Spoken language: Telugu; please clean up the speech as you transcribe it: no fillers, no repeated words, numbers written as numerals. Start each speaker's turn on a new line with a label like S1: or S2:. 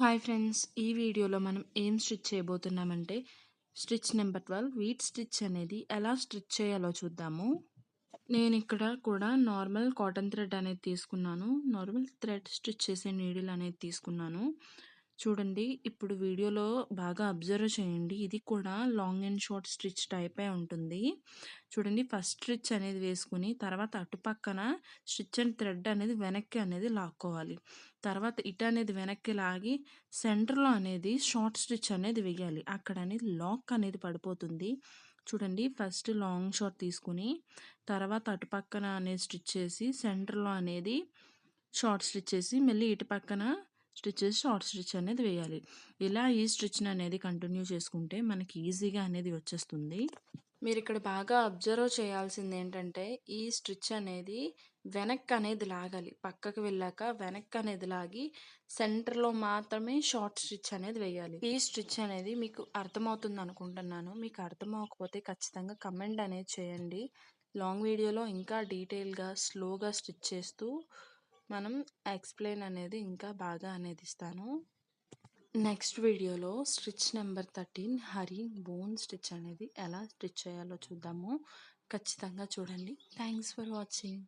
S1: హాయ్ ఫ్రెండ్స్, ఈ వీడియోలో మనం ఏం స్టిచ్ చేయబోతున్నామంటే స్టిచ్ నెంబర్ 12 వీట్ స్టిచ్ అనేది ఎలా స్టిచ్ చేయాలో చూద్దాము. నేను ఇక్కడ కూడా నార్మల్ కాటన్ థ్రెడ్ అనేది తీసుకున్నాను. నార్మల్ థ్రెడ్ స్టిచ్ చేసే నీడిల్ అనేది తీసుకున్నాను. చూడండి, ఇప్పుడు వీడియోలో బాగా అబ్జర్వ్ చేయండి. ఇది కూడా లాంగ్ అండ్ షార్ట్ స్టిచ్ టైపే ఉంటుంది. చూడండి, ఫస్ట్ స్టిచ్ అనేది వేసుకుని తర్వాత అటుపక్కన స్టిచ్ అండ్ థ్రెడ్ అనేది వెనక్కి అనేది లాక్కోవాలి. తర్వాత ఇటు అనేది వెనక్కి లాగి సెంటర్లో అనేది షార్ట్ స్టిచ్ అనేది వేయాలి. అక్కడ అనేది లాక్ అనేది పడిపోతుంది. చూడండి, ఫస్ట్ లాంగ్ షార్ట్ తీసుకుని తర్వాత అటుపక్కన అనేది స్టిచ్ చేసి సెంటర్లో అనేది షార్ట్ స్టిచ్ చేసి మళ్ళీ ఇటు పక్కన స్టిచ్ చేసి షార్ట్ స్టిచ్ అనేది వేయాలి. ఇలా ఈ స్టిచ్ని అనేది కంటిన్యూ చేసుకుంటే మనకి ఈజీగా అనేది వచ్చేస్తుంది. మీరు ఇక్కడ బాగా అబ్జర్వ్ చేయాల్సింది ఏంటంటే ఈ స్టిచ్ అనేది వెనక్కి అనేది లాగాలి. పక్కకు వెళ్ళాక వెనక్కి అనేది లాగి సెంటర్లో మాత్రమే షార్ట్ స్టిచ్ అనేది వేయాలి. ఈ స్టిచ్ అనేది మీకు అర్థమవుతుంది అనుకుంటున్నాను. మీకు అర్థం అవ్వకపోతే ఖచ్చితంగా కమెంట్ అనేది చేయండి. లాంగ్ వీడియోలో ఇంకా డీటెయిల్గా స్లోగా స్టిచ్ చేస్తూ మనం ఎక్స్ప్లెయిన్ అనేది ఇంకా బాగా అనేది ఇస్తాను. నెక్స్ట్ వీడియోలో స్టిచ్ నెంబర్ 13 హరింగ్ బోన్ స్టిచ్ అనేది ఎలా స్టిచ్ చేయాలో చూద్దాము. ఖచ్చితంగా చూడండి. Thanks for watching.